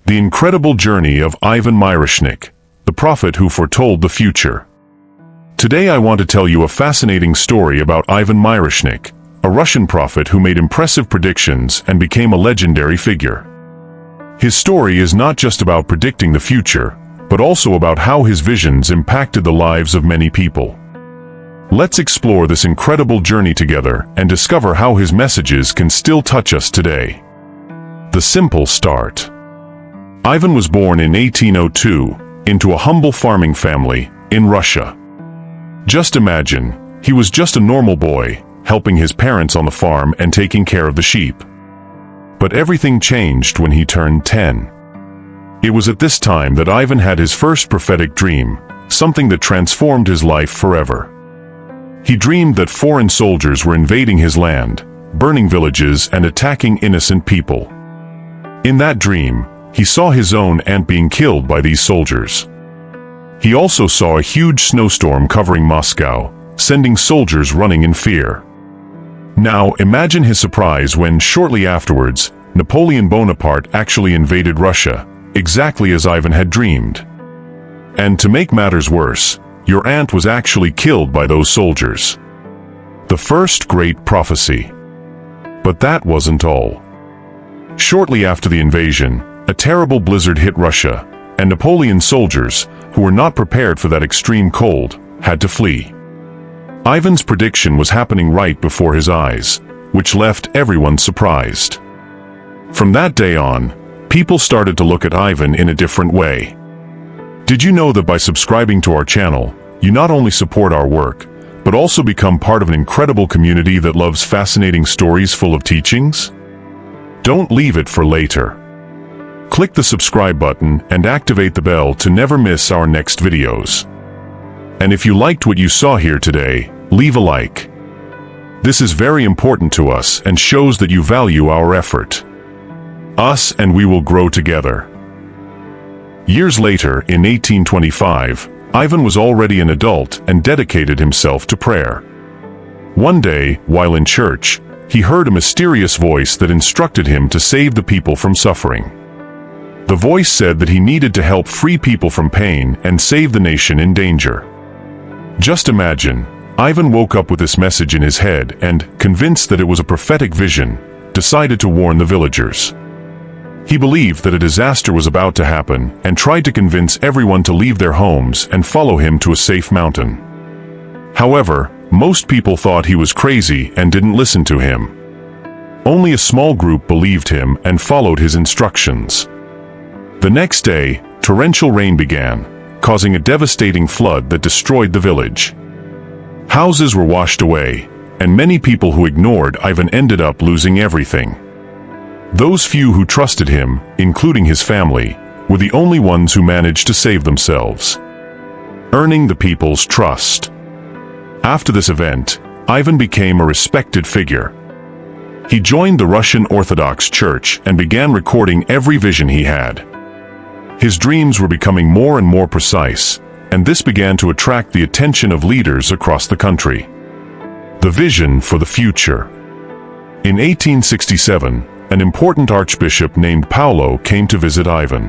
The incredible journey of Ivan Myroshnik, the prophet who foretold the future. Today I want to tell you a fascinating story about Ivan Myroshnik, a Russian prophet who made impressive predictions and became a legendary figure. His story is not just about predicting the future, but also about how his visions impacted the lives of many people. Let's explore this incredible journey together and discover how his messages can still touch us today. The simple start. Ivan was born in 1802 into a humble farming family in Russia. Just imagine, he was just a normal boy, helping his parents on the farm and taking care of the sheep. But everything changed when he turned 10. It was at this time that Ivan had his first prophetic dream, something that transformed his life forever. He dreamed that foreign soldiers were invading his land, burning villages and attacking innocent people. In that dream, he saw his own aunt being killed by these soldiers. He also saw a huge snowstorm covering Moscow, sending soldiers running in fear. Now imagine his surprise when, shortly afterwards, Napoleon Bonaparte actually invaded Russia, exactly as Ivan had dreamed. And to make matters worse, your aunt was actually killed by those soldiers. The first great prophecy. But that wasn't all. Shortly after the invasion, a terrible blizzard hit Russia, and Napoleon's soldiers, who were not prepared for that extreme cold, had to flee. Ivan's prediction was happening right before his eyes, which left everyone surprised. From that day on, people started to look at Ivan in a different way. Did you know that by subscribing to our channel, you not only support our work, but also become part of an incredible community that loves fascinating stories full of teachings? Don't leave it for later. Click the subscribe button and activate the bell to never miss our next videos. And if you liked what you saw here today, leave a like. This is very important to us and shows that you value our effort. Us and we will grow together. Years later, in 1825, Ivan was already an adult and dedicated himself to prayer. One day, while in church, he heard a mysterious voice that instructed him to save the people from suffering. The voice said that he needed to help free people from pain and save the nation in danger. Just imagine, Ivan woke up with this message in his head and, convinced that it was a prophetic vision, decided to warn the villagers. He believed that a disaster was about to happen and tried to convince everyone to leave their homes and follow him to a safe mountain. However, most people thought he was crazy and didn't listen to him. Only a small group believed him and followed his instructions. The next day, torrential rain began, causing a devastating flood that destroyed the village. Houses were washed away, and many people who ignored Ivan ended up losing everything. Those few who trusted him, including his family, were the only ones who managed to save themselves, earning the people's trust. After this event, Ivan became a respected figure. He joined the Russian Orthodox Church and began recording every vision he had. His dreams were becoming more and more precise, and this began to attract the attention of leaders across the country. The vision for the future. In 1867, an important archbishop named Paolo came to visit Ivan.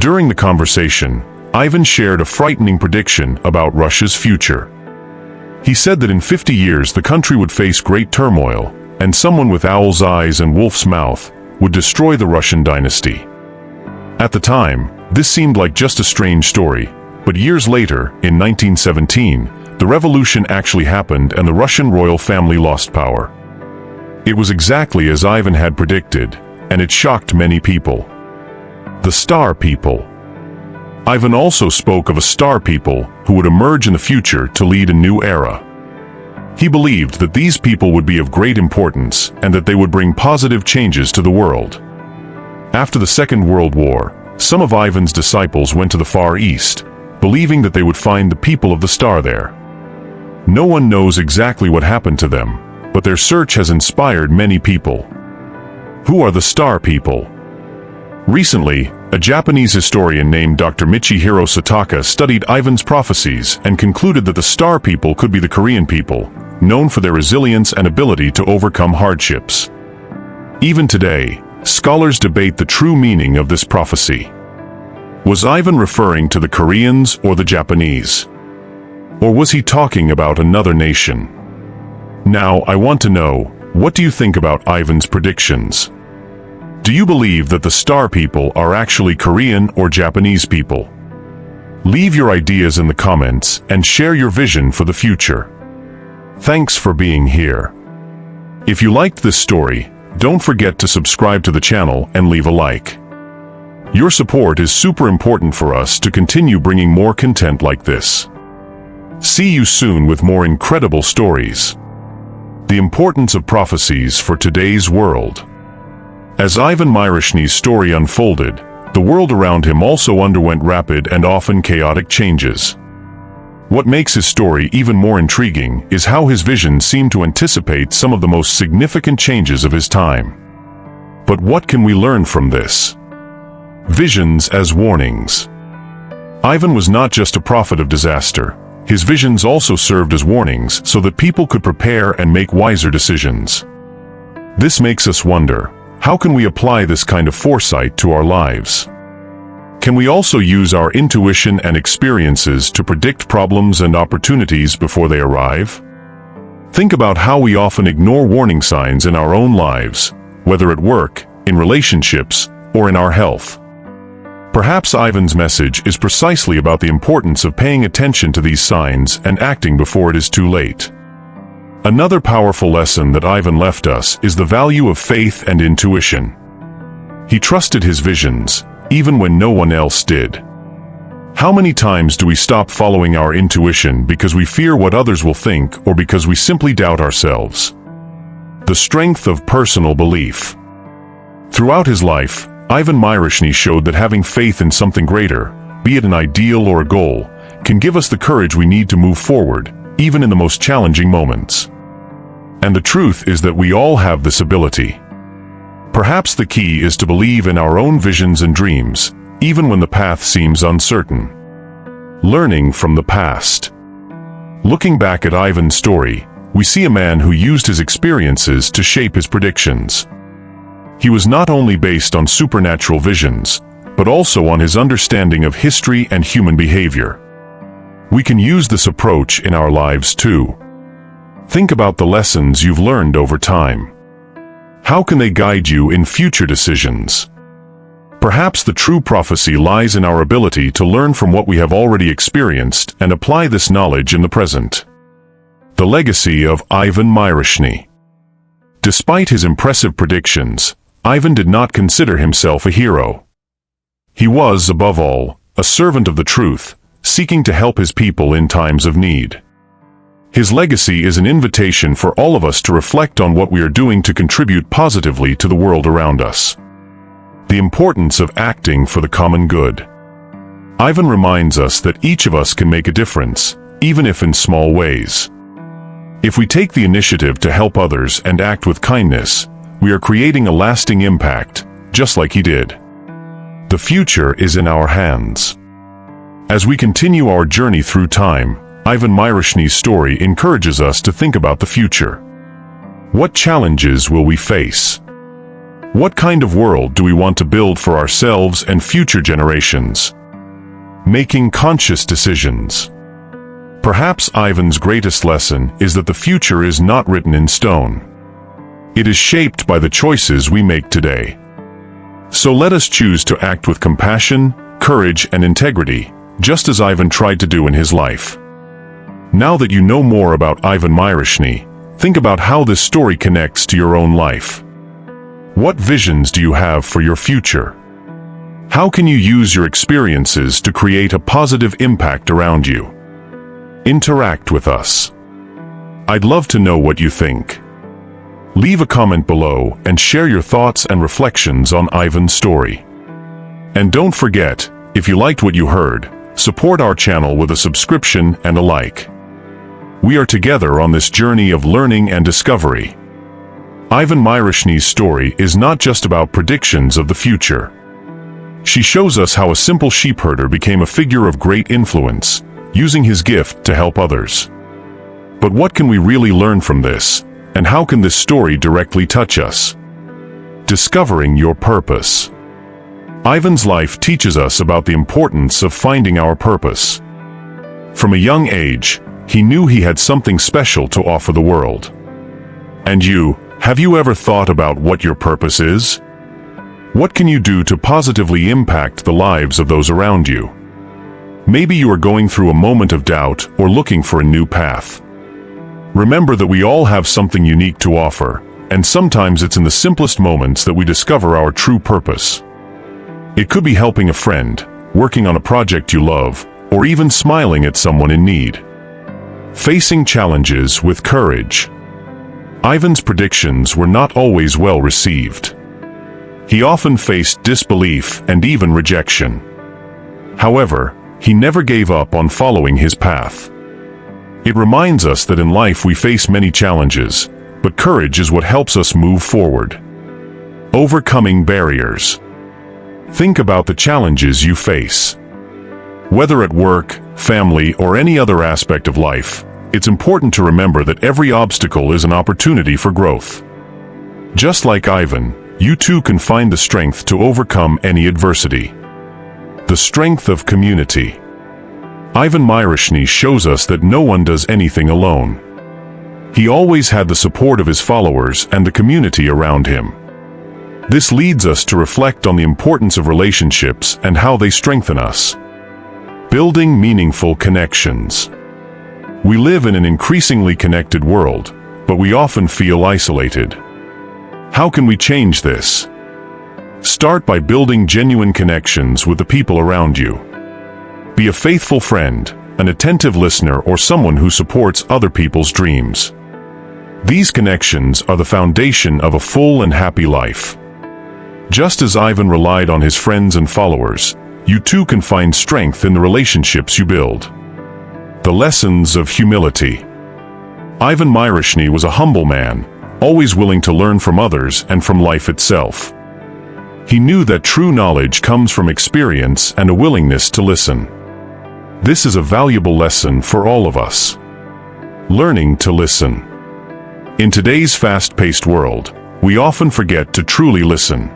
During the conversation, Ivan shared a frightening prediction about Russia's future. He said that in 50 years the country would face great turmoil, and someone with owl's eyes and wolf's mouth would destroy the Russian dynasty. At the time, this seemed like just a strange story, but years later, in 1917, the revolution actually happened and the Russian royal family lost power. It was exactly as Ivan had predicted, and it shocked many people. The Star People. Ivan also spoke of a star people who would emerge in the future to lead a new era. He believed that these people would be of great importance and that they would bring positive changes to the world. After the Second World War, some of Ivan's disciples went to the Far East, believing that they would find the people of the star there. No one knows exactly what happened to them, but their search has inspired many people. Who are the Star People? Recently, a Japanese historian named Dr. Michihiro Sataka studied Ivan's prophecies and concluded that the Star People could be the Korean people, known for their resilience and ability to overcome hardships. Even today, scholars debate the true meaning of this prophecy. Was Ivan referring to the Koreans or the Japanese? Or was he talking about another nation? Now, I want to know, what do you think about Ivan's predictions? Do you believe that the star people are actually Korean or Japanese people? Leave your ideas in the comments and share your vision for the future. Thanks for being here. If you liked this story, don't forget to subscribe to the channel and leave a like. Your support is super important for us to continue bringing more content like this. See you soon with more incredible stories. The importance of prophecies for today's world. As Ivan Myroshny's story unfolded, the world around him also underwent rapid and often chaotic changes. What makes his story even more intriguing is how his vision seemed to anticipate some of the most significant changes of his time. But what can we learn from this? Visions as warnings. Ivan was not just a prophet of disaster. His visions also served as warnings so that people could prepare and make wiser decisions. This makes us wonder, how can we apply this kind of foresight to our lives? Can we also use our intuition and experiences to predict problems and opportunities before they arrive? Think about how we often ignore warning signs in our own lives, whether at work, in relationships, or in our health. Perhaps Ivan's message is precisely about the importance of paying attention to these signs and acting before it is too late. Another powerful lesson that Ivan left us is the value of faith and intuition. He trusted his visions, even when no one else did. How many times do we stop following our intuition because we fear what others will think or because we simply doubt ourselves? The strength of personal belief. Throughout his life, Ivan Myroshny showed that having faith in something greater, be it an ideal or a goal, can give us the courage we need to move forward, even in the most challenging moments. And the truth is that we all have this ability. Perhaps the key is to believe in our own visions and dreams, even when the path seems uncertain. Learning from the past. Looking back at Ivan's story, we see a man who used his experiences to shape his predictions. He was not only based on supernatural visions, but also on his understanding of history and human behavior. We can use this approach in our lives too. Think about the lessons you've learned over time. How can they guide you in future decisions? Perhaps the true prophecy lies in our ability to learn from what we have already experienced and apply this knowledge in the present. The legacy of Ivan Myroshny. Despite his impressive predictions, Ivan did not consider himself a hero. He was, above all, a servant of the truth, seeking to help his people in times of need. His legacy is an invitation for all of us to reflect on what we are doing to contribute positively to the world around us. The importance of acting for the common good. Ivan reminds us that each of us can make a difference, even if in small ways. If we take the initiative to help others and act with kindness, we are creating a lasting impact, just like he did. The future is in our hands. As we continue our journey through time, Ivan Myroshny's story encourages us to think about the future. What challenges will we face? What kind of world do we want to build for ourselves and future generations? Making conscious decisions. Perhaps Ivan's greatest lesson is that the future is not written in stone. It is shaped by the choices we make today. So let us choose to act with compassion, courage, and integrity, just as Ivan tried to do in his life. Now that you know more about Ivan Myroshny, think about how this story connects to your own life. What visions do you have for your future? How can you use your experiences to create a positive impact around you? Interact with us. I'd love to know what you think. Leave a comment below and share your thoughts and reflections on Ivan's story. And don't forget, if you liked what you heard, support our channel with a subscription and a like. We are together on this journey of learning and discovery. Ivan Myroshny's story is not just about predictions of the future. She shows us how a simple sheepherder became a figure of great influence, using his gift to help others. But what can we really learn from this, and how can this story directly touch us? Discovering your purpose. Ivan's life teaches us about the importance of finding our purpose. From a young age, he knew he had something special to offer the world. And you, have you ever thought about what your purpose is? What can you do to positively impact the lives of those around you? Maybe you are going through a moment of doubt or looking for a new path. Remember that we all have something unique to offer, and sometimes it's in the simplest moments that we discover our true purpose. It could be helping a friend, working on a project you love, or even smiling at someone in need. Facing challenges with courage. Ivan's predictions were not always well received. He often faced disbelief and even rejection. However, he never gave up on following his path. It reminds us that in life we face many challenges, but courage is what helps us move forward. Overcoming barriers. Think about the challenges you face. Whether at work, family, or any other aspect of life, it's important to remember that every obstacle is an opportunity for growth. Just like Ivan, you too can find the strength to overcome any adversity. The strength of community. Ivan Myroshny shows us that no one does anything alone. He always had the support of his followers and the community around him. This leads us to reflect on the importance of relationships and how they strengthen us. Building meaningful connections. We live in an increasingly connected world, but we often feel isolated. How can we change this? Start by building genuine connections with the people around you. Be a faithful friend, an attentive listener, or someone who supports other people's dreams. These connections are the foundation of a full and happy life. Just as Ivan relied on his friends and followers, you too can find strength in the relationships you build. The lessons of humility. Ivan Myroshny was a humble man, always willing to learn from others and from life itself. He knew that true knowledge comes from experience and a willingness to listen. This is a valuable lesson for all of us. Learning to listen. In today's fast-paced world, we often forget to truly listen.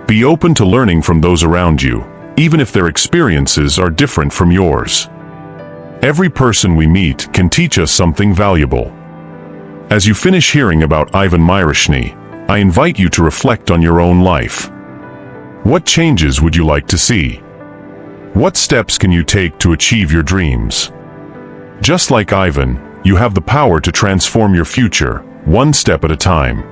Be open to learning from those around you, even if their experiences are different from yours. Every person we meet can teach us something valuable. As you finish hearing about Ivan Myroshny, I invite you to reflect on your own life. What changes would you like to see? What steps can you take to achieve your dreams? Just like Ivan, you have the power to transform your future, one step at a time.